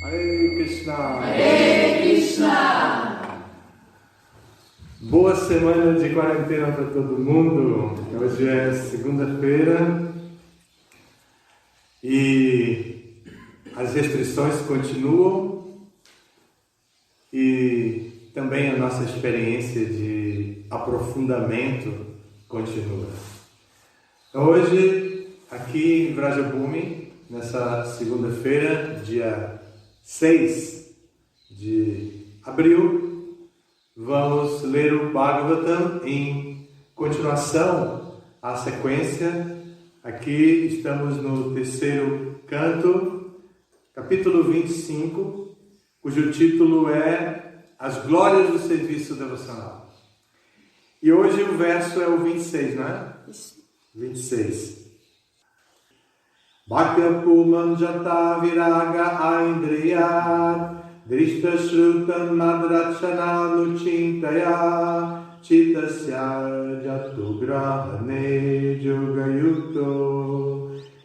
Hare Krishna. Hare Krishna. Boa semana de quarentena para todo mundo. Hoje é segunda-feira e as restrições continuam e também a nossa experiência de aprofundamento continua. Então, hoje, aqui em Vrajabhumi, nessa segunda-feira, dia 6 de abril, vamos ler o Bhagavatam em continuação à sequência. Aqui estamos no terceiro canto, capítulo 25, cujo título é As Glórias do Serviço Devocional. E hoje o verso é o 26, não é? 26. Bhakya pumanjata viraga aindriya drishta shrutam madrachana nuchintaya chitasya jatu grahane yogayukto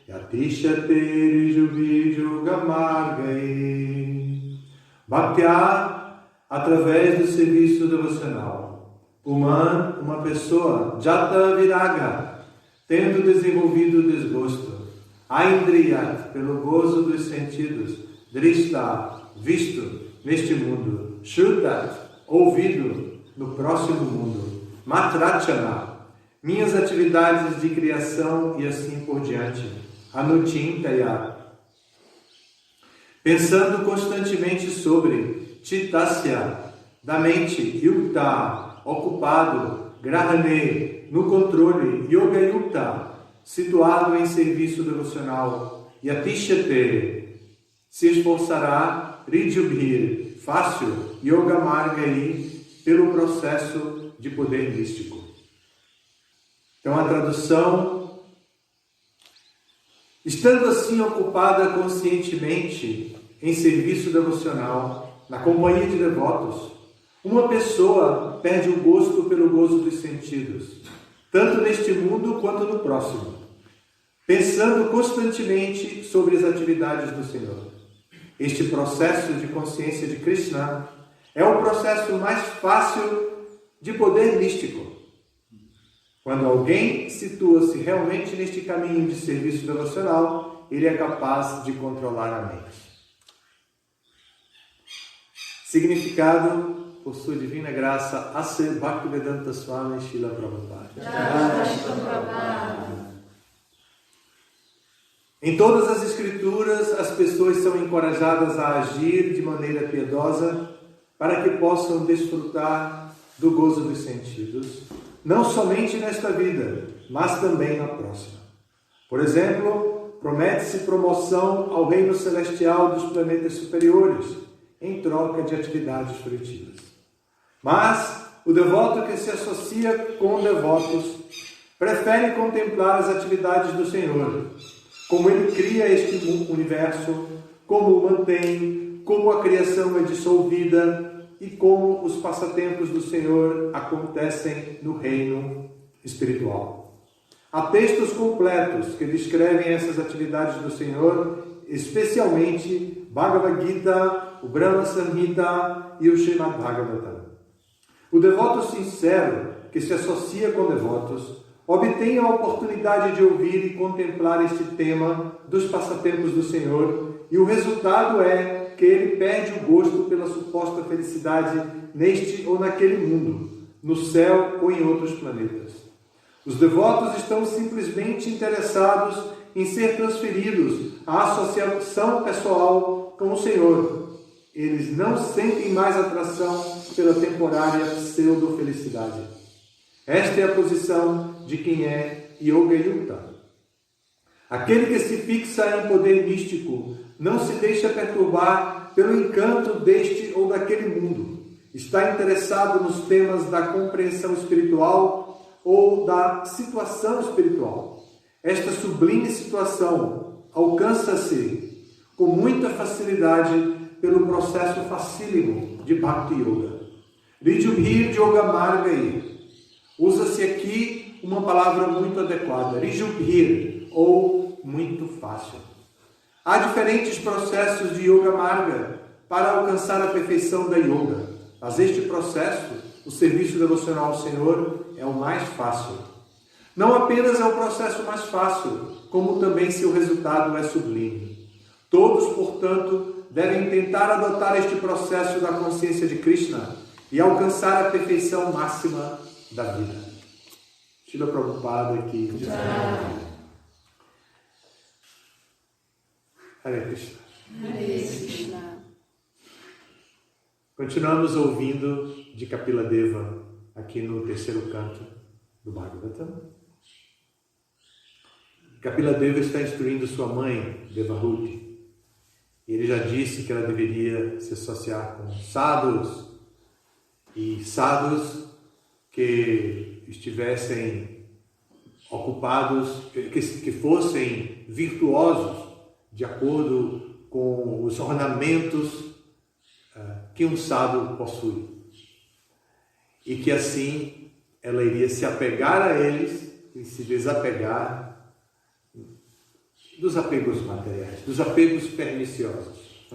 yatishate rijubi yogamargai. Bhaktya, através do serviço devocional. Puman, uma pessoa. Jata viraga, tendo desenvolvido o desgosto. Aindriyat, pelo gozo dos sentidos. Drishta, visto neste mundo. Shrutat, ouvido no próximo mundo. Matrachana, minhas atividades de criação e assim por diante. Anuchintaya, pensando constantemente sobre. Chitasya, da mente. Yukta, ocupado. Grahane, no controle. Yoga Yukta, situado em serviço devocional. Yatishate, se esforçará. Rijubhir, fácil. Yoga Margai, pelo processo de poder místico. Então a tradução: estando assim ocupada conscientemente em serviço devocional, na companhia de devotos, uma pessoa perde o gosto pelo gozo dos sentidos, tanto neste mundo quanto no próximo, pensando constantemente sobre as atividades do Senhor. Este processo de consciência de Krishna é o processo mais fácil de poder místico. Quando alguém situa-se realmente neste caminho de serviço devocional, ele é capaz de controlar a mente. Significado, por sua divina graça, Ase Bhaktivedanta Swami Srila Prabhupada. Em todas as escrituras, as pessoas são encorajadas a agir de maneira piedosa para que possam desfrutar do gozo dos sentidos, não somente nesta vida, mas também na próxima. Por exemplo, promete-se promoção ao reino celestial dos planetas superiores, em troca de atividades frutivas. Mas o devoto que se associa com devotos prefere contemplar as atividades do Senhor, como Ele cria este universo, como o mantém, como a criação é dissolvida e como os passatempos do Senhor acontecem no reino espiritual. Há textos completos que descrevem essas atividades do Senhor, especialmente Bhagavad Gita, o Brahma Samhita e o Srimad Bhagavatam. O devoto sincero que se associa com devotos obtém a oportunidade de ouvir e contemplar este tema dos passatempos do Senhor, e o resultado é que ele perde o gosto pela suposta felicidade neste ou naquele mundo, no céu ou em outros planetas. Os devotos estão simplesmente interessados em ser transferidos à associação pessoal com o Senhor. Eles não sentem mais atração pela temporária pseudo-felicidade. Esta é a posição de quem é Yoga Yukta. Aquele que se fixa em poder místico não se deixa perturbar pelo encanto deste ou daquele mundo. Está interessado nos temas da compreensão espiritual ou da situação espiritual. Esta sublime situação alcança-se com muita facilidade pelo processo facílimo de Bhakti Yoga. Rijubhir Yoga Margai. Usa-se aqui uma palavra muito adequada, Rijubhir, ou muito fácil. Há diferentes processos de Yoga Marga para alcançar a perfeição da Yoga, mas este processo, o serviço devocional ao Senhor, é o mais fácil. Não apenas é o processo mais fácil, como também seu resultado é sublime. Todos, portanto, devem tentar adotar este processo da consciência de Krishna e alcançar a perfeição máxima da vida. Srila Prabhupada aqui diz. Hare Krishna. Hare Krishna. Continuamos ouvindo de Kapila Deva aqui no terceiro canto do Bhagavatam. Kapila Deva está instruindo sua mãe, Devahuti. E ele já disse que ela deveria se associar com sadhus. E sadhus que estivessem ocupados, que fossem virtuosos, de acordo com os ornamentos que um sadhu possui. E que assim ela iria se apegar a eles e se desapegar dos apegos materiais, dos apegos perniciosos.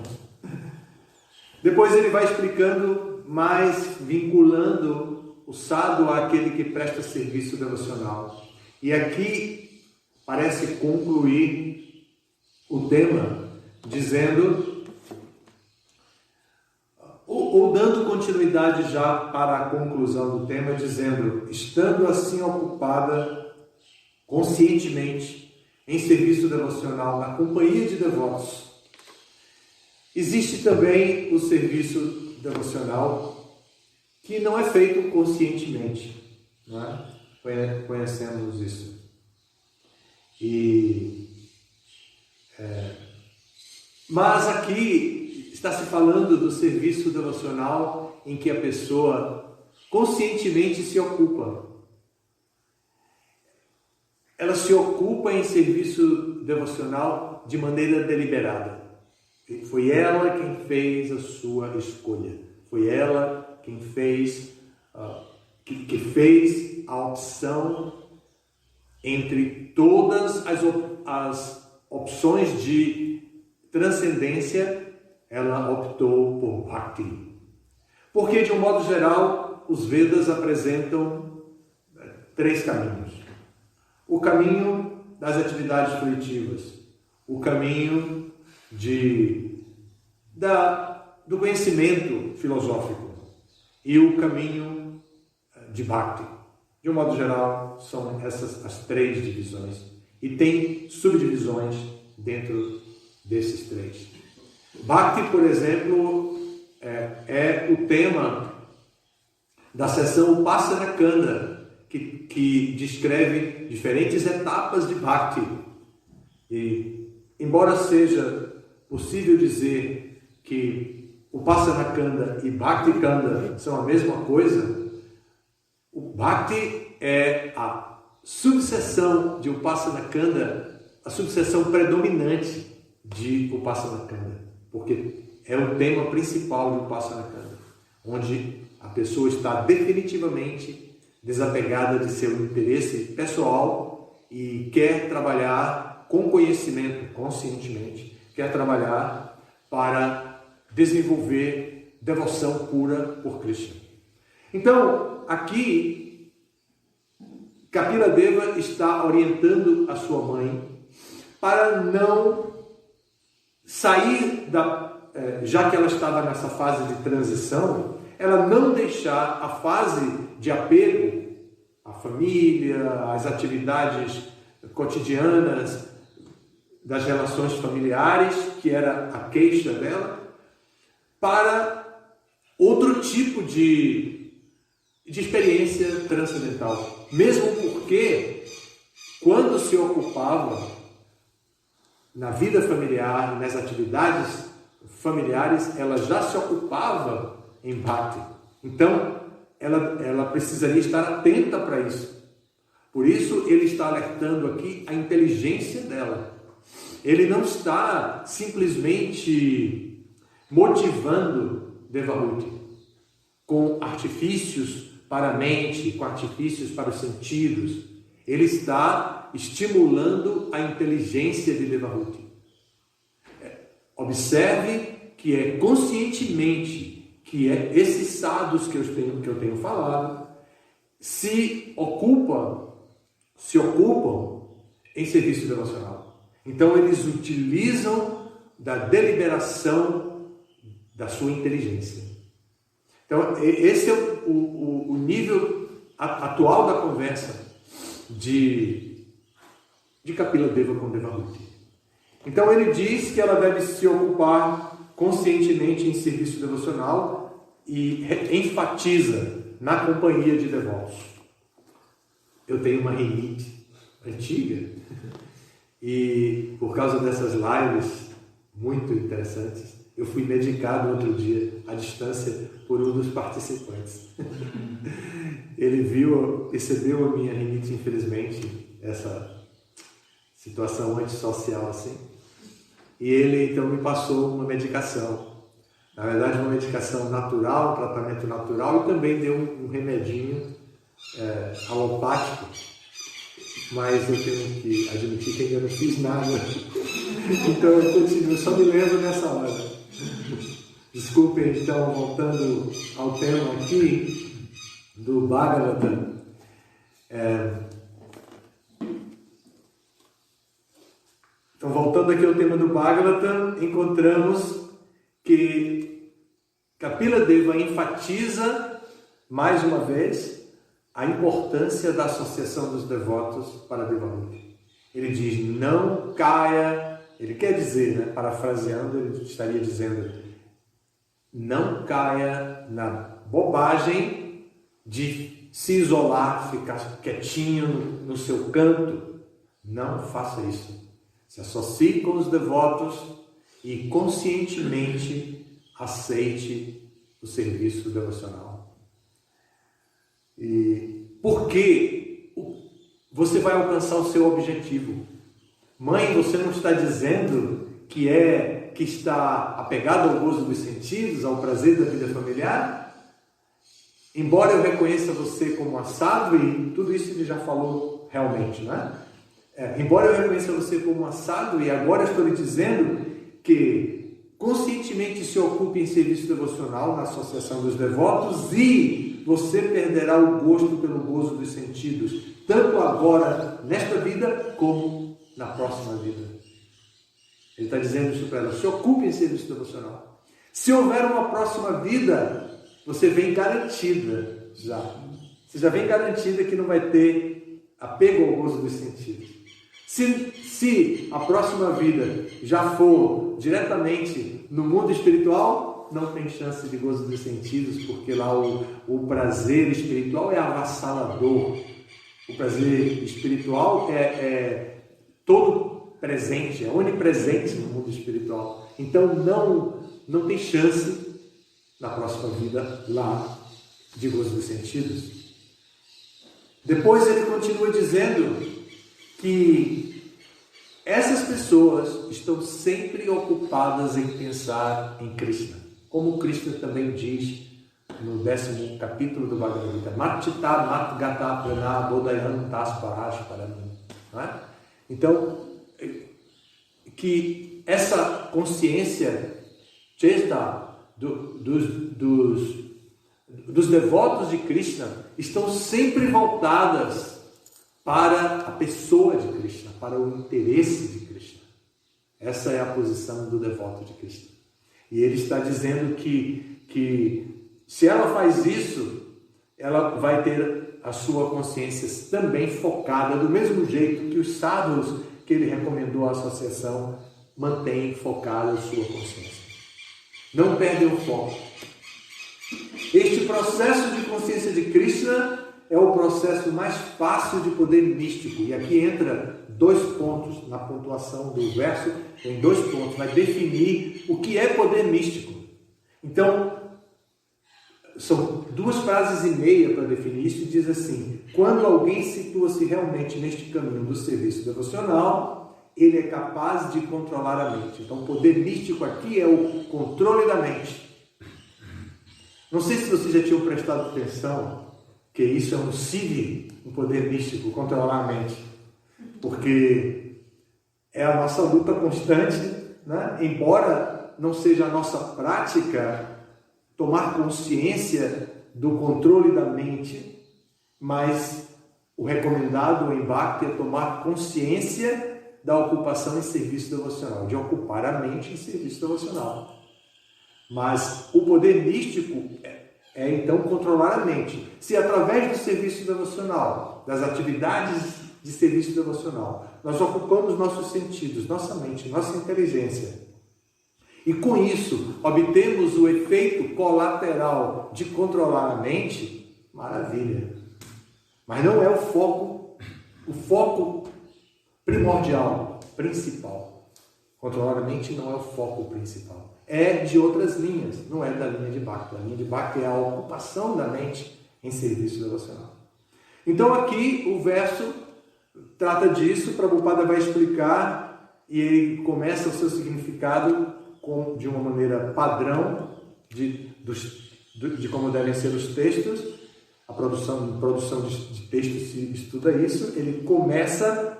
Depois ele vai explicando mais, vinculando o sadhu àquele que presta serviço devocional. E aqui parece concluir o tema, dizendo, ou dando continuidade já para a conclusão do tema, dizendo, estando assim ocupada conscientemente em serviço devocional na companhia de devotos, existe também o serviço devocional que não é feito conscientemente, não é? Conhecemos isso. Mas aqui está se falando do serviço devocional em que a pessoa conscientemente se ocupa. Ela se ocupa em serviço devocional de maneira deliberada. Foi ela quem fez a sua escolha. Foi ela quem fez, que fez a opção entre todas as opções de transcendência, ela optou por Bhakti. Porque, de um modo geral, os Vedas apresentam 3 caminhos. O caminho das atividades fruitivas, o caminho do conhecimento filosófico e o caminho de Bhakti. De um modo geral, são essas as 3 divisões. E tem subdivisões dentro desses 3. Bhakti, por exemplo, é o tema da seção Upasana Kanda, que descreve diferentes etapas de Bhakti. E, embora seja possível dizer que Upasana Kanda e Bhakti Kanda são a mesma coisa, o Bhakti é a subseção de Upasana Kanda, a subseção predominante de Upasana Kanda, porque é o tema principal de Upasana Kanda, onde a pessoa está definitivamente desapegada de seu interesse pessoal e quer trabalhar com conhecimento, conscientemente, quer trabalhar para desenvolver devoção pura por Krishna. Então, aqui, Kapila Deva está orientando a sua mãe para não sair já que ela estava nessa fase de transição, ela não deixar a fase de apego à família, às atividades cotidianas, das relações familiares, que era a queixa dela, para outro tipo de experiência transcendental. Mesmo porque, quando se ocupava na vida familiar, nas atividades familiares, ela já se ocupava em Bhakti. Então, ela precisaria estar atenta para isso. Por isso, ele está alertando aqui a inteligência dela. Ele não está simplesmente motivando Devahuti com artifícios para a mente, com artifícios para os sentidos. Ele está estimulando a inteligência de Devahuti. observe que é conscientemente que esses sábios que eu tenho falado se ocupam em serviço devocional. Então eles utilizam da deliberação da sua inteligência. Então esse é o nível atual da conversa de Kapila Deva com Devahuti. Então ele diz que ela deve se ocupar conscientemente em serviço devocional e enfatiza na companhia de devotos. Eu tenho uma rinite antiga e por causa dessas lives muito interessantes, eu fui medicado outro dia à distância por um dos participantes. Ele percebeu a minha rinite, infelizmente, essa situação antissocial assim, e ele então me passou uma medicação. Na verdade, uma medicação natural, um tratamento natural, e também deu um remedinho alopático, mas eu tenho que admitir que ainda não fiz nada. Então eu continuo, só me lembro nessa hora. Desculpem, então, voltando ao tema aqui do Bhagavatam. Então, voltando aqui ao tema do Bhagavatam, encontramos que Kapila Deva enfatiza, mais uma vez, a importância da associação dos devotos para Devahuti. Ele diz, não caia, ele quer dizer, parafraseando, ele estaria dizendo, não caia na bobagem de se isolar, ficar quietinho no seu canto. Não faça isso. Se associe com os devotos e conscientemente aceite o serviço devocional. E porque você vai alcançar o seu objetivo. Mãe, você não está dizendo que está apegado ao gozo dos sentidos, ao prazer da vida familiar? Embora eu reconheça você como assado, e tudo isso ele já falou realmente, não é? Embora eu reconheça você como assado, e agora estou lhe dizendo que conscientemente se ocupe em serviço devocional na associação dos devotos e você perderá o gosto pelo gozo dos sentidos, tanto agora nesta vida como na próxima vida. Ele está dizendo isso para ela, se ocupe em serviço devocional. Se houver uma próxima vida, você vem garantida já. Você já vem garantida que não vai ter apego ao gozo dos sentidos. Se a próxima vida já for diretamente no mundo espiritual, não tem chance de gozo dos sentidos, porque lá o prazer espiritual é avassalador. O prazer espiritual é todo presente, é onipresente no mundo espiritual. Então não tem chance na próxima vida lá de gozo dos sentidos. Depois ele continua dizendo que essas pessoas estão sempre ocupadas em pensar em Krishna. Como Krishna também diz no 10º capítulo do Bhagavad Gita, Matchita Matgata Prana Bodayantas Parash Paramim. Então, que essa consciência chesta dos devotos de Krishna estão sempre voltadas para a pessoa de Krishna, para o interesse de Krishna. Essa é a posição do devoto de Krishna. E ele está dizendo que se ela faz isso, ela vai ter a sua consciência também focada, do mesmo jeito que os sadhus que ele recomendou à associação mantêm focada a sua consciência. Não perdem o foco. Este processo de consciência de Krishna é o processo mais fácil de poder místico. E aqui entra 2 pontos na pontuação do verso, tem 2 pontos, vai definir o que é poder místico. Então, são 2 frases e meia para definir isso, e diz assim: quando alguém situa-se realmente neste caminho do serviço devocional, ele é capaz de controlar a mente. Então, o poder místico aqui é o controle da mente. Não sei se vocês já tinham prestado atenção que isso é um siddhi, um poder místico, controlar a mente. Porque é a nossa luta constante, né? Embora não seja a nossa prática tomar consciência do controle da mente, mas o recomendado, o embate, é tomar consciência da ocupação em serviço devocional, de ocupar a mente em serviço devocional. Mas o poder místico é então controlar a mente. Se através do serviço devocional, das atividades de serviço devocional, nós ocupamos nossos sentidos, nossa mente, nossa inteligência, e com isso obtemos o efeito colateral de controlar a mente, maravilha. Mas não é o foco primordial, principal. Controlar a mente não é o foco principal. É de outras linhas, não é da linha de Bhakti. A linha de Bhakti é a ocupação da mente em serviço devocional. Então aqui o verso trata disso, Prabhupada vai explicar e ele começa o seu significado de uma maneira padrão de como devem ser os textos. A produção de texto se estuda isso. Ele começa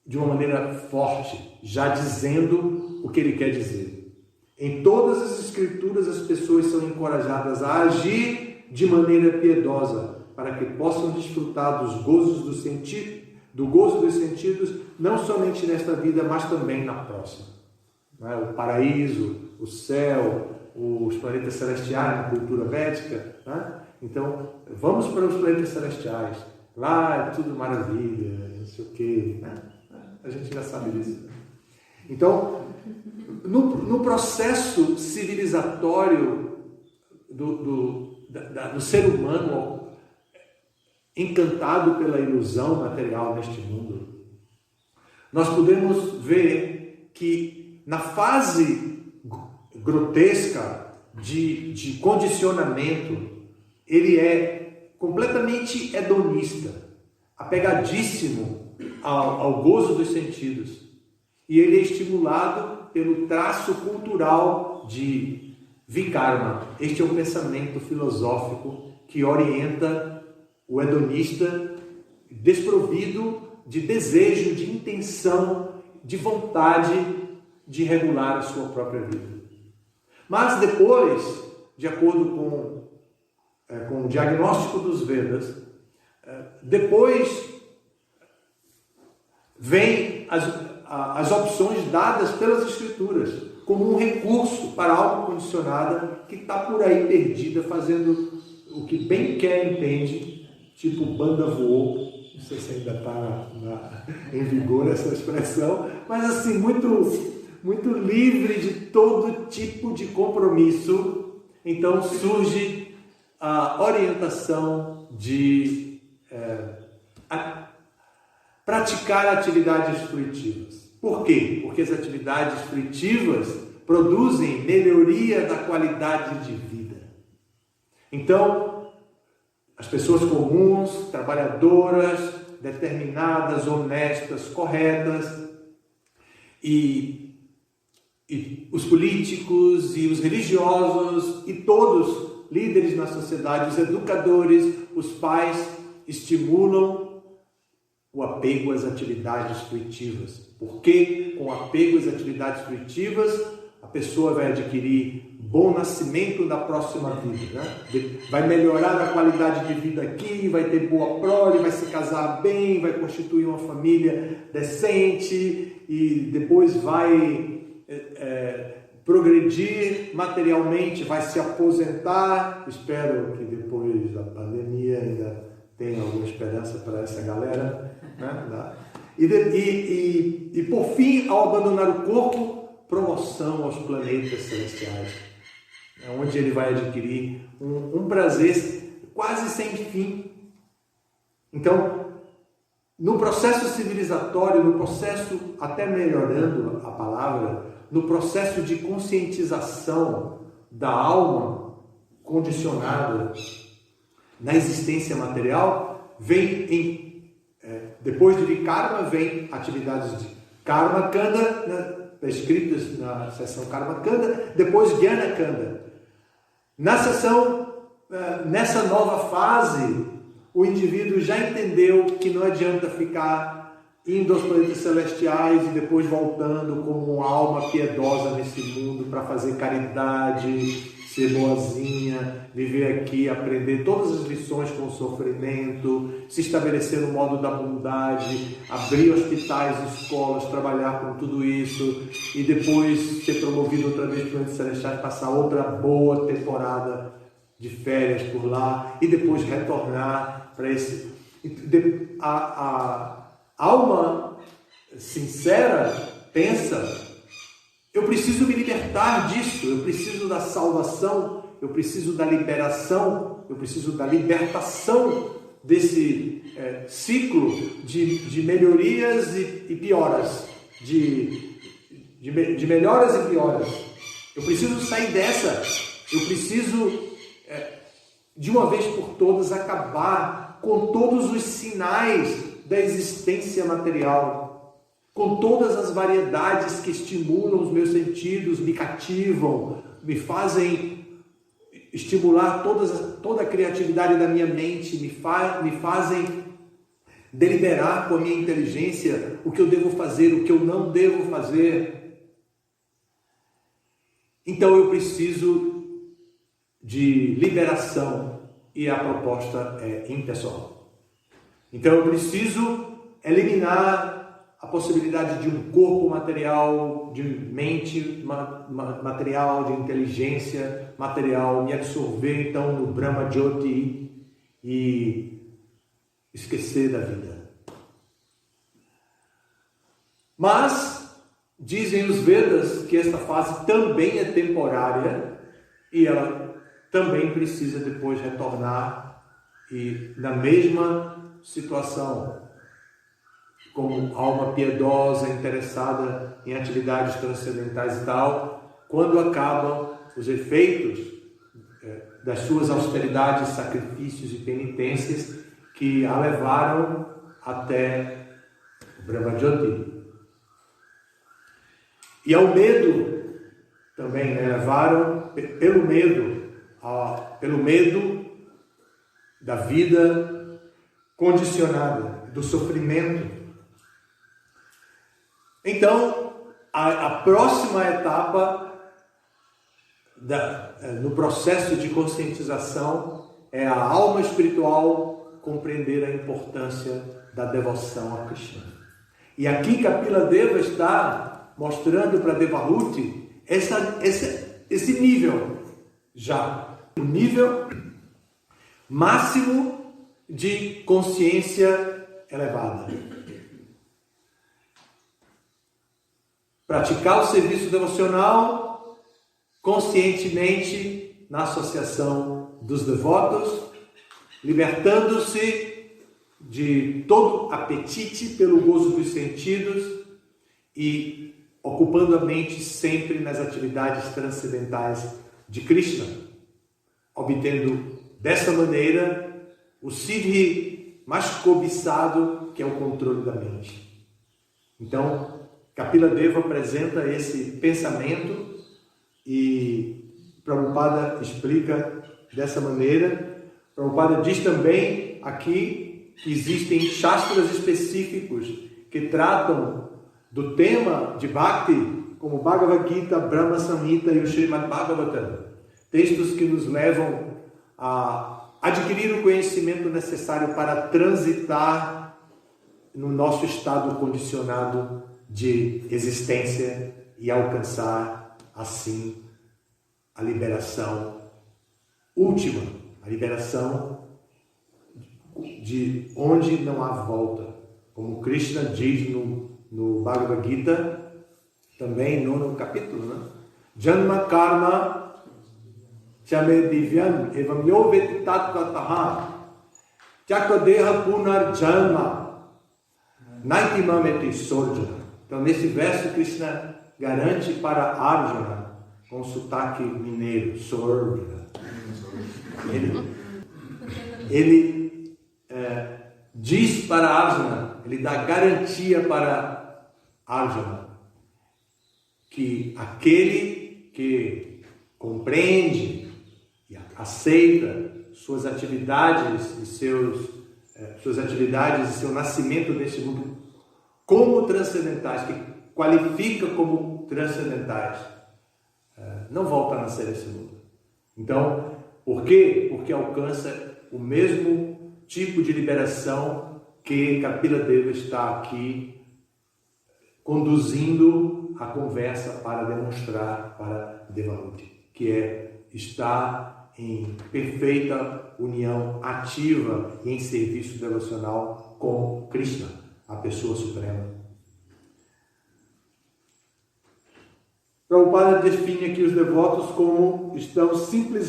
de uma maneira forte, já dizendo o que ele quer dizer. Em todas as escrituras as pessoas são encorajadas a agir de maneira piedosa, para que possam desfrutar do gozo dos sentidos, não somente nesta vida, mas também na próxima. O paraíso, o céu, os planetas celestiais na cultura védica. Então, vamos para os planetas celestiais. Lá é tudo maravilha, não sei o quê. A gente já sabe disso. Então, no processo civilizatório do ser humano encantado pela ilusão material neste mundo, nós podemos ver que na fase grotesca de condicionamento, ele é completamente hedonista, apegadíssimo ao gozo dos sentidos. E ele é estimulado pelo traço cultural de Vikarma. Este é um pensamento filosófico que orienta o hedonista desprovido de desejo, de intenção, de vontade de regular a sua própria vida. Mas depois, de acordo com o diagnóstico dos Vedas, depois vem as opções dadas pelas Escrituras como um recurso para a alma condicionada que está por aí perdida, fazendo o que bem quer, entende, tipo banda voou. Não sei se ainda está em vigor essa expressão, mas assim, muito livre de todo tipo de compromisso. Então surge a orientação de praticar atividades fruitivas. Por quê? Porque as atividades fruitivas produzem melhoria da qualidade de vida. Então, as pessoas comuns, trabalhadoras, determinadas, honestas, corretas, e os políticos e os religiosos e todos líderes na sociedade, os educadores, os pais, estimulam o apego às atividades fruitivas. Porque com apego às atividades fruitivas, a pessoa vai adquirir bom nascimento na próxima vida, né? Vai melhorar a qualidade de vida aqui, vai ter boa prole, vai se casar bem, vai constituir uma família decente e depois vai progredir materialmente, vai se aposentar. Espero que depois da pandemia ainda tenha alguma esperança para essa galera, né? E por fim, ao abandonar o corpo, promoção aos planetas celestiais, onde ele vai adquirir um prazer quase sem fim. Então, no processo civilizatório, no processo, até melhorando a palavra, no processo de conscientização da alma condicionada na existência material, depois de Vikarma, vem atividades de Karma Kanda, né, escritas na seção Karma Kanda, depois Jnana Kanda. Nessa nova fase, o indivíduo já entendeu que não adianta ficar indo aos planetas celestiais e depois voltando como uma alma piedosa nesse mundo para fazer caridade, ser boazinha, viver aqui, aprender todas as lições com o sofrimento, se estabelecer no modo da bondade, abrir hospitais, escolas, trabalhar com tudo isso e depois ser promovido outra vez para os planetas celestiais, passar outra boa temporada de férias por lá e depois retornar para esse... A alma sincera pensa: eu preciso me libertar disso, eu preciso da salvação, eu preciso da liberação, eu preciso da libertação desse ciclo de melhorias e pioras, de melhoras e pioras. Eu preciso sair dessa, eu preciso de uma vez por todas acabar com todos os sinais da existência material, com todas as variedades que estimulam os meus sentidos, me cativam, me fazem estimular toda a criatividade da minha mente, me fazem deliberar com a minha inteligência o que eu devo fazer, o que eu não devo fazer. Então eu preciso de liberação e a proposta é impessoal. Então eu preciso eliminar a possibilidade de um corpo material, de mente material, de inteligência material, me absorver então no Brahma Jyoti e esquecer da vida. Mas dizem os Vedas que esta fase também é temporária e ela também precisa depois retornar e na mesma situação, como alma piedosa, interessada em atividades transcendentais e tal, quando acabam os efeitos das suas austeridades, sacrifícios e penitências que a levaram até o Brahma Jyoti. E ao medo também, levaram pelo medo da vida condicionada, do sofrimento. Então, a próxima etapa no processo de conscientização é a alma espiritual compreender a importância da devoção a Krishna. E aqui Kapila Deva está mostrando para Devahuti esse nível já, o nível máximo de consciência elevada. Praticar o serviço devocional conscientemente na associação dos devotos, libertando-se de todo apetite pelo gozo dos sentidos e ocupando a mente sempre nas atividades transcendentais de Krishna, obtendo dessa maneira o siddhi mais cobiçado, que é o controle da mente. Então, Kapila Deva apresenta esse pensamento e Prabhupada explica dessa maneira. Prabhupada diz também aqui que existem shastras específicos que tratam do tema de Bhakti, como Bhagavad Gita, Brahma Samhita e o Srimad Bhagavatam. Textos que nos levam a adquirir o conhecimento necessário para transitar no nosso estado condicionado de existência e alcançar, assim, a liberação última, a liberação de onde não há volta. Como Krishna diz no Bhagavad Gita, também no capítulo, Janma Karma Chame Divyan Evam Yo Veti Tatvataha Chakvadeha Punar Janma Naitimameti Sorjana. Então, nesse verso, Krishna garante para Arjuna, com sotaque mineiro, Sorjana. Ele diz para Arjuna, ele dá garantia para Arjuna, que aquele que compreende e aceita suas atividades e seu nascimento neste mundo como transcendentais, que qualifica como transcendentais, não volta a nascer nesse mundo. Então, por quê? Porque alcança o mesmo tipo de liberação que Kapila Deva está aqui conduzindo a conversa para demonstrar para Devahuti, que é estar em perfeita união ativa e em serviço devocional com Krishna, a pessoa suprema. Prabhupada define aqui os devotos como estando sempre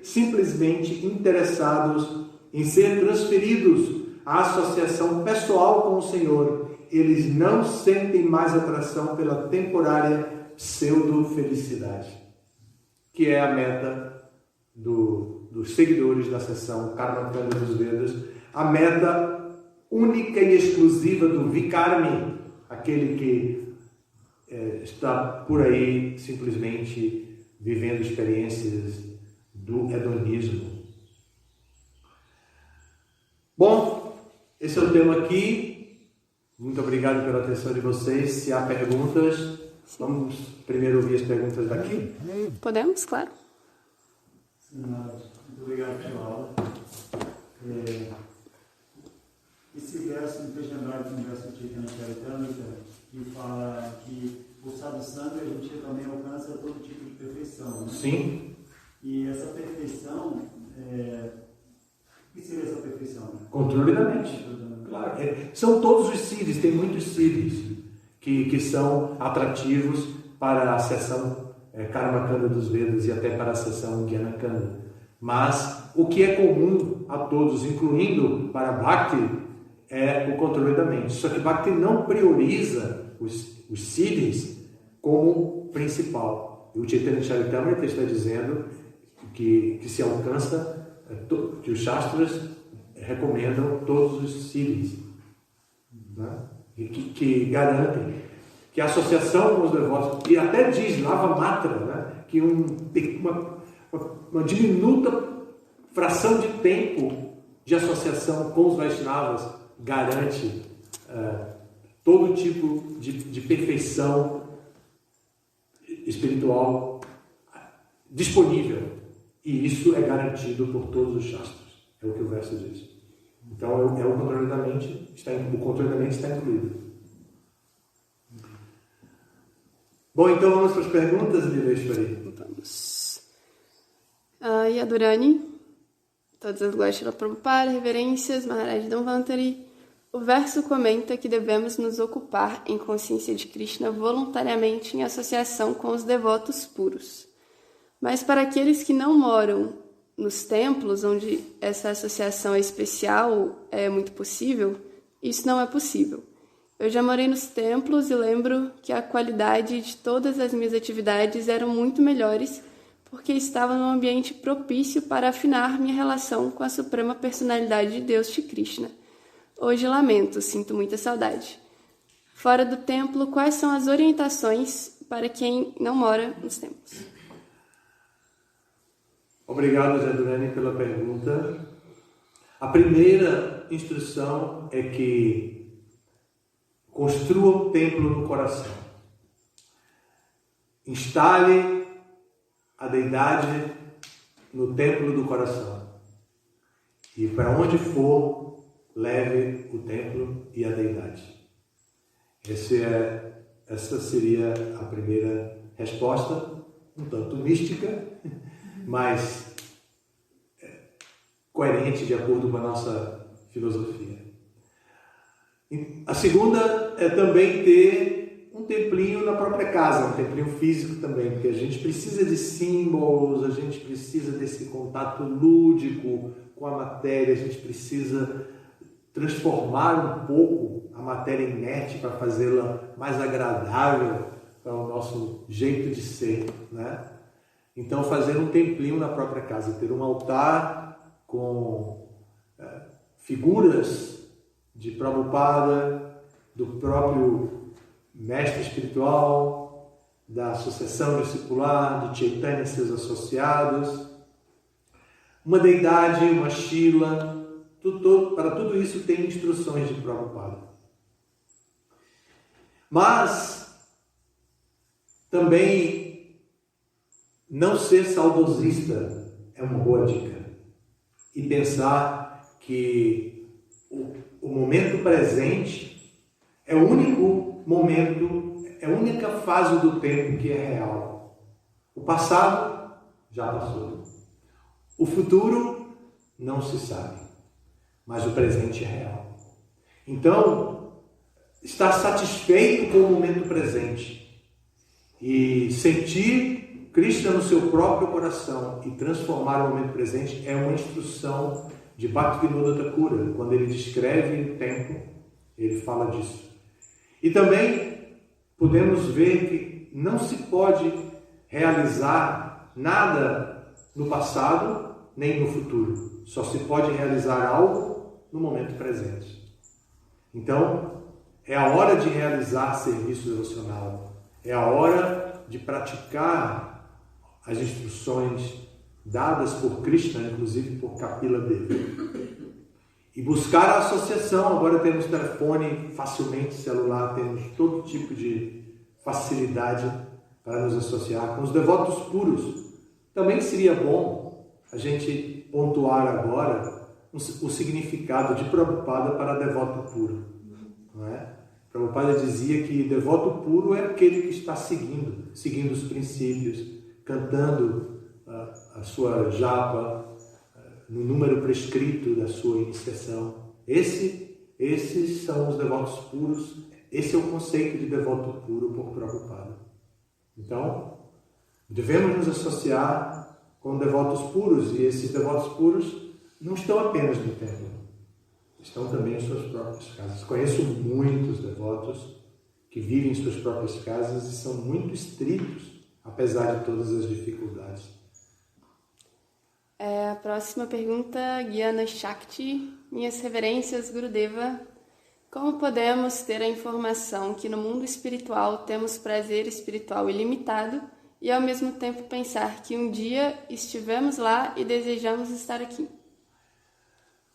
simplesmente interessados em ser transferidos à associação pessoal com o Senhor. Eles não sentem mais atração pela temporária pseudo-felicidade, que é a meta dos seguidores da seção Karmakanda dos Vedas, a meta única e exclusiva do Vikarmi, aquele que está por aí simplesmente vivendo experiências do hedonismo. Bom, esse é o tema aqui. Muito obrigado pela atenção de vocês. Se há perguntas, vamos primeiro ouvir as perguntas daqui? Podemos, claro. Muito obrigado pela aula. Esse verso me fez lembrar de um verso de Chaitanya Charitamrita, que fala que o sadhu sangha a gente também alcança todo tipo de perfeição, né? Sim. E essa perfeição, o que seria essa perfeição? Controle da mente. Claro. São todos os siddhis, tem muitos siddhis que são atrativos para a seção Karmakanda dos Vedas e até para a seção Gyanakanda. Mas o que é comum a todos, incluindo para Bhakti, é o controle da mente. Só que Bhakti não prioriza os siddhis como principal. E o Chaitanya Charitamrita está dizendo que se alcança, que os Shastras recomendam todos os siddhis, né? que garantem que a associação com os devotos, e até diz Lava Matra, né? Que uma diminuta fração de tempo de associação com os Vaishnavas garante todo tipo de perfeição espiritual disponível. E isso é garantido por todos os Shastras. É o que o verso diz. Então, o controle da mente está incluído. Bom, então vamos para as perguntas, Nileshwari. Vamos. Yadurani, todas as glórias para Prabhupada, reverências, Maharaj Dhanvantari. O verso comenta que devemos nos ocupar em consciência de Krishna voluntariamente em associação com os devotos puros. Mas para aqueles que não moram nos templos, onde essa associação é especial, é muito possível, isso não é possível. Eu já morei nos templos e lembro que a qualidade de todas as minhas atividades eram muito melhores porque estava num ambiente propício para afinar minha relação com a Suprema Personalidade de Deus, Shri Krishna. Hoje lamento, sinto muita saudade. Fora do templo, quais são as orientações para quem não mora nos templos? Obrigado, Jadurani, pela pergunta. A primeira instrução é que construa um templo no coração. Instale a deidade no templo do coração. E para onde for, leve o templo e a deidade. Essa seria a primeira resposta, um tanto mística, mas coerente de acordo com a nossa filosofia. A segunda é também ter um templinho na própria casa, um templinho físico também, porque a gente precisa de símbolos, a gente precisa desse contato lúdico com a matéria, a gente precisa transformar um pouco a matéria inerte para fazê-la mais agradável para o nosso jeito de ser, né? Então, fazer um templinho na própria casa, ter um altar com figuras de Prabhupada, do próprio mestre espiritual, da associação discipular, de Chaitanya e seus associados, uma deidade, uma shila, para tudo isso tem instruções de Prabhupada. Mas também não ser saudosista é uma boa dica. E pensar que o momento presente é o único momento, é a única fase do tempo que é real. O passado já passou. O futuro não se sabe, mas o presente é real. Então, estar satisfeito com o momento presente e sentir Krishna no seu próprio coração e transformar o momento presente é uma instrução de Bhaktivinoda Thakura. Quando ele descreve o tempo, ele fala disso. E também podemos ver que não se pode realizar nada no passado nem no futuro. Só se pode realizar algo no momento presente. Então, é a hora de realizar serviço devocional. É a hora de praticar as instruções dadas por Krishna, inclusive por Kapila Deva. E buscar a associação. Agora temos telefone facilmente, celular, temos todo tipo de facilidade para nos associar com os devotos puros. Também seria bom a gente pontuar agora o significado de Prabhupada para devoto puro. Não é? Prabhupada dizia que devoto puro é aquele que está seguindo os princípios, cantando a sua japa no número prescrito da sua iniciação. Esses são os devotos puros. Esse é o conceito de devoto puro por Prabhupada. Então, devemos nos associar com devotos puros, e esses devotos puros não estão apenas no templo, estão também em suas próprias casas. Conheço muitos devotos que vivem em suas próprias casas e são muito estritos, apesar de todas as dificuldades. A próxima pergunta, Gyana Shakti. Minhas reverências, Gurudeva. Como podemos ter a informação que no mundo espiritual temos prazer espiritual ilimitado e ao mesmo tempo pensar que um dia estivemos lá e desejamos estar aqui?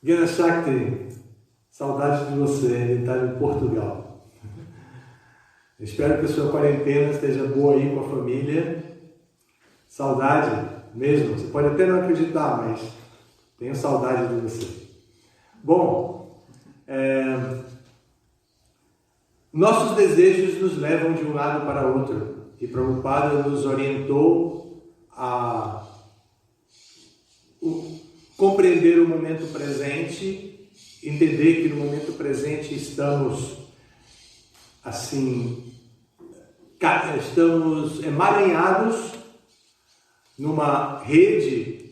Gyana Shakti, saudade de você, ele está em Portugal. Espero que a sua quarentena esteja boa aí com a família. Saudade mesmo, você pode até não acreditar, mas tenho saudade de você. Bom, nossos desejos nos levam de um lado para outro. E Prabhupada nos orientou a compreender o momento presente, entender que no momento presente estamos emaranhados numa rede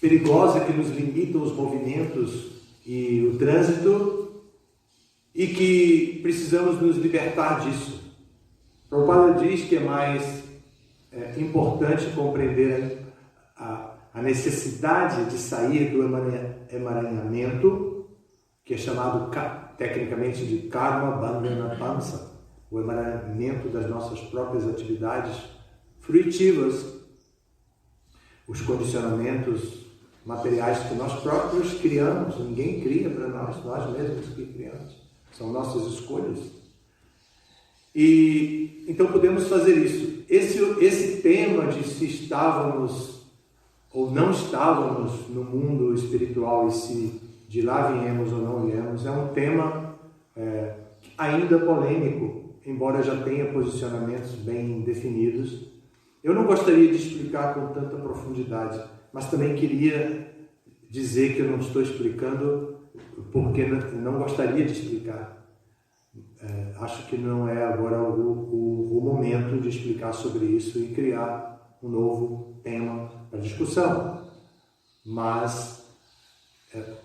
perigosa que nos limita os movimentos e o trânsito e que precisamos nos libertar disso. Prabhupada diz que é mais importante compreender a necessidade de sair do emaranhamento, que é chamado tecnicamente de karma bandhana pansa, o emaranhamento das nossas próprias atividades fruitivas, os condicionamentos materiais que nós próprios criamos. Ninguém cria para nós mesmos que criamos, são nossas escolhas. E então podemos fazer isso. Esse tema de se estávamos ou não estávamos no mundo espiritual e se de lá viemos ou não viemos, é um tema ainda polêmico, embora já tenha posicionamentos bem definidos. Eu não gostaria de explicar com tanta profundidade, mas também queria dizer que eu não estou explicando porque não gostaria de explicar. Acho que não é agora o momento de explicar sobre isso e criar um novo tema para discussão. Mas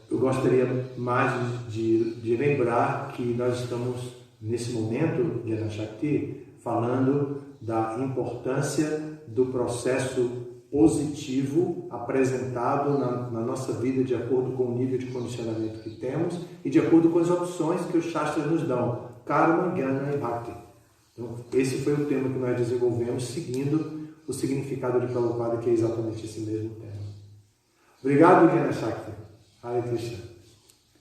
eu gostaria mais de lembrar que nós estamos, nesse momento, Gyana Shakti, falando da importância do processo positivo apresentado na nossa vida de acordo com o nível de condicionamento que temos e de acordo com as opções que os Shastras nos dão, Karma, Jnana e Bhakti. Então, esse foi o tema que nós desenvolvemos seguindo o significado de Prabhupada, que é exatamente esse mesmo tema. Obrigado, Gyana Shakti. Hare Krishna.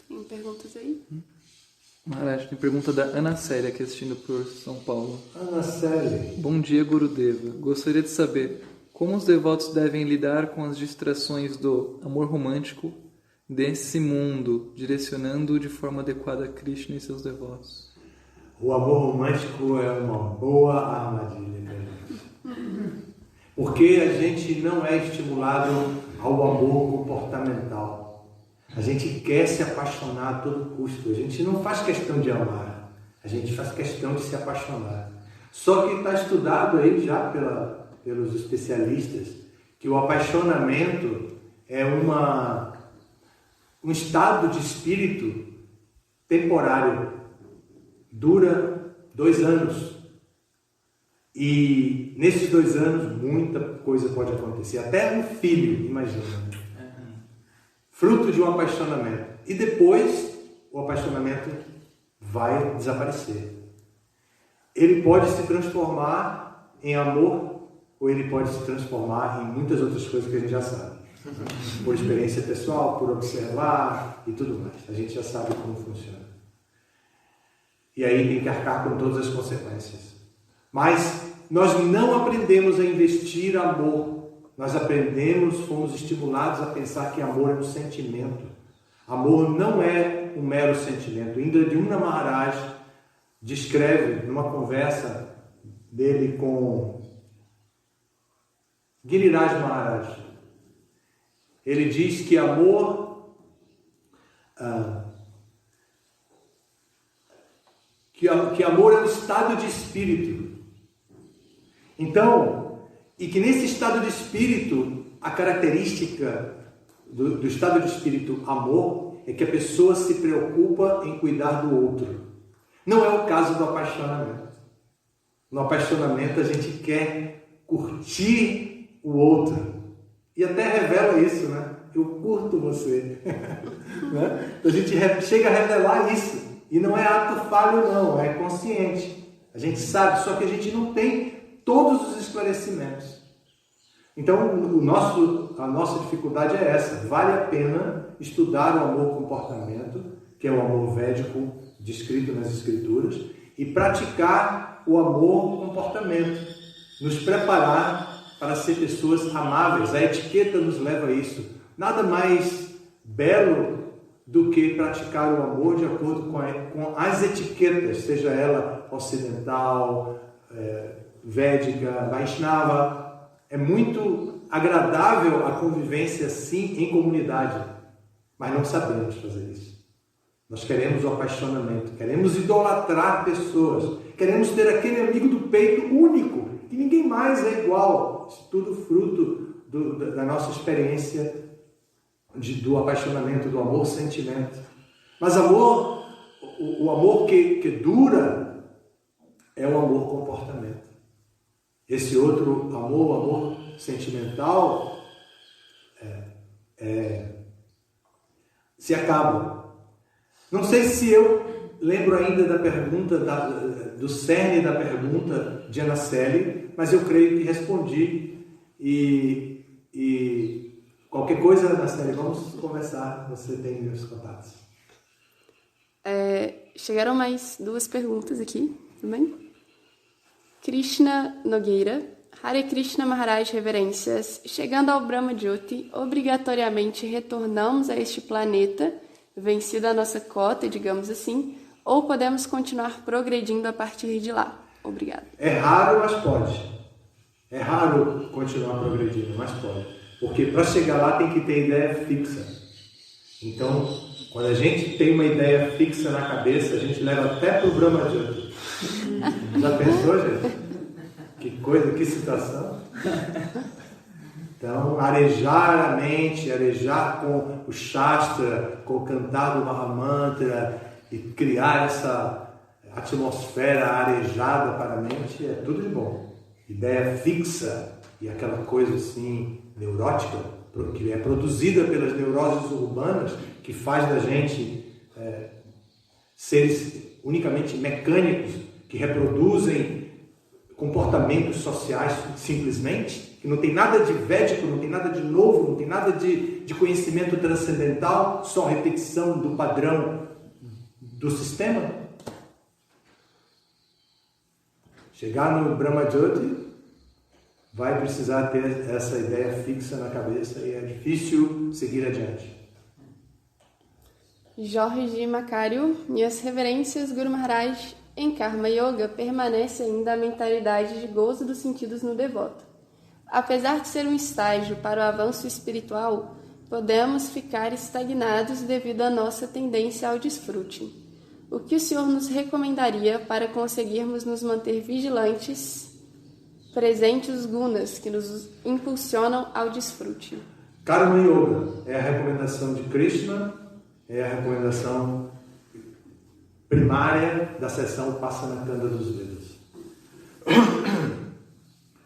Tem perguntas aí? Maharaj, tem pergunta da Ana Célia, aqui assistindo por São Paulo. Ana Célia. Bom dia, Gurudeva. Gostaria de saber como os devotos devem lidar com as distrações do amor romântico desse mundo, direcionando de forma adequada a Krishna e seus devotos. O amor romântico é uma boa armadilha, né? Porque a gente não é estimulado ao amor comportamental. A gente quer se apaixonar a todo custo. A gente não faz questão de amar. A gente faz questão de se apaixonar. Só que está estudado aí já pelos especialistas que o apaixonamento é um estado de espírito temporário. Dura 2 anos. E nesses 2 anos muita coisa pode acontecer. Até um filho, imagina. Fruto de um apaixonamento. E depois o apaixonamento vai desaparecer. Ele pode se transformar em amor ou ele pode se transformar em muitas outras coisas que a gente já sabe. Por experiência pessoal, por observar e tudo mais. A gente já sabe como funciona. E aí tem que arcar com todas as consequências. Mas nós não aprendemos a investir amor. Nós fomos estimulados a pensar que amor é um sentimento. Amor não é um mero sentimento. Indradyumna Maharaj descreve numa conversa dele com Giriraj Maharaj. Ele diz que amor que amor é um estado de espírito. Então, e que nesse estado de espírito, a característica do estado de espírito amor é que a pessoa se preocupa em cuidar do outro. Não é o caso do apaixonamento. No apaixonamento a gente quer curtir o outro. E até revela isso, né? Eu curto você. Né? A gente chega a revelar isso. E não é ato falho não, é consciente. A gente sabe, só que a gente não tem todos os esclarecimentos. Então, a nossa dificuldade é essa. Vale a pena estudar o amor-comportamento, que é o amor védico descrito nas Escrituras, e praticar o amor-comportamento. Nos preparar para ser pessoas amáveis. A etiqueta nos leva a isso. Nada mais belo do que praticar o amor de acordo com as etiquetas, seja ela ocidental, védica, Vaishnava. É muito agradável a convivência assim em comunidade, mas não sabemos fazer isso. Nós queremos o apaixonamento, queremos idolatrar pessoas, queremos ter aquele amigo do peito único, que ninguém mais é igual. Isso tudo fruto da nossa experiência do apaixonamento, do amor-sentimento. Mas o amor que dura é o amor-comportamento. Esse outro amor, o amor sentimental, se acaba. Não sei se eu lembro ainda da pergunta, do cerne da pergunta de Ana Célia, mas eu creio que respondi. E qualquer coisa, Ana Célia, vamos conversar. Você tem meus contatos. Chegaram mais 2 perguntas aqui também. Krishna Nogueira. Hare Krishna Maharaj, reverências. Chegando ao Brahma Jyoti, obrigatoriamente retornamos a este planeta, vencida a nossa cota, digamos assim, ou podemos continuar progredindo a partir de lá? Obrigada. É raro, mas pode. É raro continuar progredindo, mas pode. Porque para chegar lá tem que ter ideia fixa. Então, quando a gente tem uma ideia fixa na cabeça, a gente leva até para o Brahma Jyoti. Já pensou, gente? Que coisa, que situação. Então, arejar a mente, arejar com o Shastra, com o cantar do Mahamantra e criar essa atmosfera arejada para a mente é tudo de bom. Ideia fixa e aquela coisa assim neurótica, que é produzida pelas neuroses urbanas, que faz da gente seres unicamente mecânicos, que reproduzem comportamentos sociais simplesmente, que não tem nada de védico, não tem nada de novo, não tem nada de conhecimento transcendental, só repetição do padrão do sistema. Chegar no Brahma Jyoti vai precisar ter essa ideia fixa na cabeça e é difícil seguir adiante. Jorge Macário, minhas reverências, Guru Maharaj. Em Karma Yoga permanece ainda a mentalidade de gozo dos sentidos no devoto. Apesar de ser um estágio para o avanço espiritual, podemos ficar estagnados devido à nossa tendência ao desfrute. O que o Senhor nos recomendaria para conseguirmos nos manter vigilantes, presentes os gunas que nos impulsionam ao desfrute? Karma Yoga é a recomendação de Krishna, é a recomendação primária da seção Pasanakanda dos Vedas.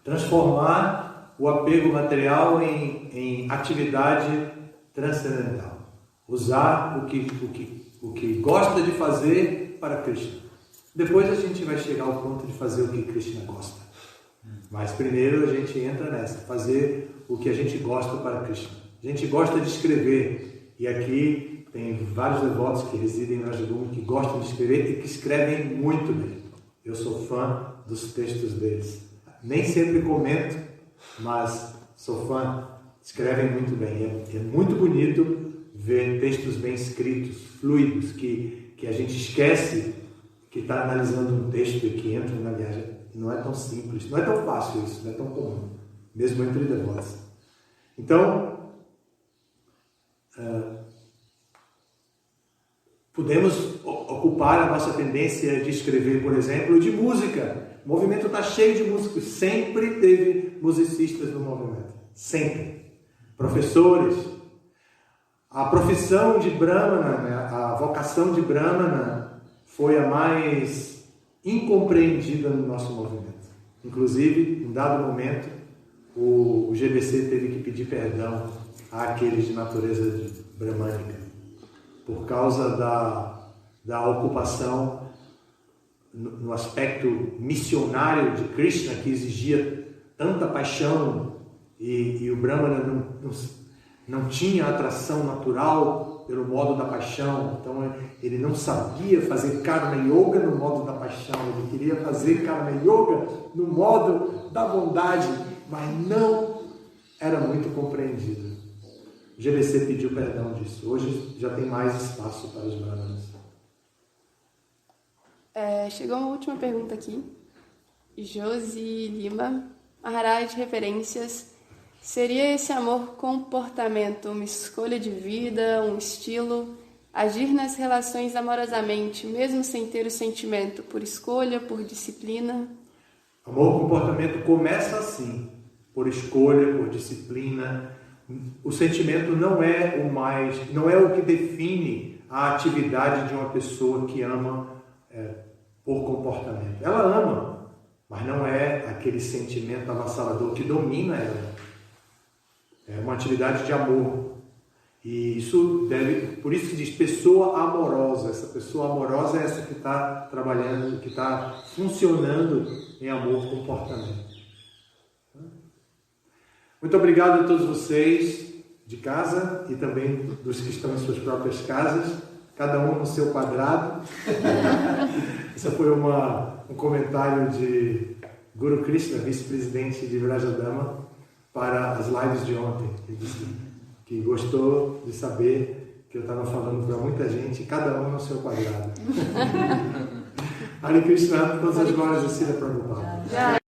Transformar o apego material em atividade transcendental. Usar o que gosta de fazer para Krishna. Depois a gente vai chegar ao ponto de fazer o que Krishna gosta. Mas primeiro a gente entra nessa, fazer o que a gente gosta para Krishna. A gente gosta de escrever, e aqui tem vários devotos que residem em Rajaguna que gostam de escrever e que escrevem muito bem. Eu sou fã dos textos deles. Nem sempre comento, mas sou fã. Escrevem muito bem. É muito bonito ver textos bem escritos, fluidos, que a gente esquece que está analisando um texto e que entra na viagem. Não é tão simples, não é tão fácil isso, não é tão comum, mesmo entre devotos. Então, podemos ocupar a nossa tendência de escrever, por exemplo, de música. O movimento está cheio de músicos, sempre teve musicistas no movimento, sempre. Professores. A profissão de Brahmana, a vocação de Brahmana foi a mais incompreendida no nosso movimento. Inclusive, em dado momento, o GBC teve que pedir perdão àqueles de natureza brahmânica, por causa da ocupação no aspecto missionário de Krishna, que exigia tanta paixão, e o Brahmana não tinha atração natural pelo modo da paixão. Então ele não sabia fazer Karma Yoga no modo da paixão, ele queria fazer Karma Yoga no modo da bondade, mas não era muito compreendido. O GBC pediu perdão disso. Hoje já tem mais espaço para os brahmanas. Chegou uma última pergunta aqui. Josi Lima. Maharaj, referências. Seria esse amor comportamento uma escolha de vida, um estilo? Agir nas relações amorosamente, mesmo sem ter o sentimento, por escolha, por disciplina? Amor comportamento começa assim, por escolha, por disciplina. O sentimento não é o que define a atividade de uma pessoa que ama por comportamento. Ela ama, mas não é aquele sentimento avassalador que domina ela. É uma atividade de amor. E por isso que diz pessoa amorosa. Essa pessoa amorosa é essa que está trabalhando, que está funcionando em amor comportamento. Muito obrigado a todos vocês de casa e também dos que estão em suas próprias casas, cada um no seu quadrado. Esse foi um comentário de Guru Krishna, vice-presidente de Vrajadama, para as lives de ontem. Ele disse que gostou de saber que eu estava falando para muita gente, cada um no seu quadrado. Hare Krishna, todas as glórias de Srila Prabhupada.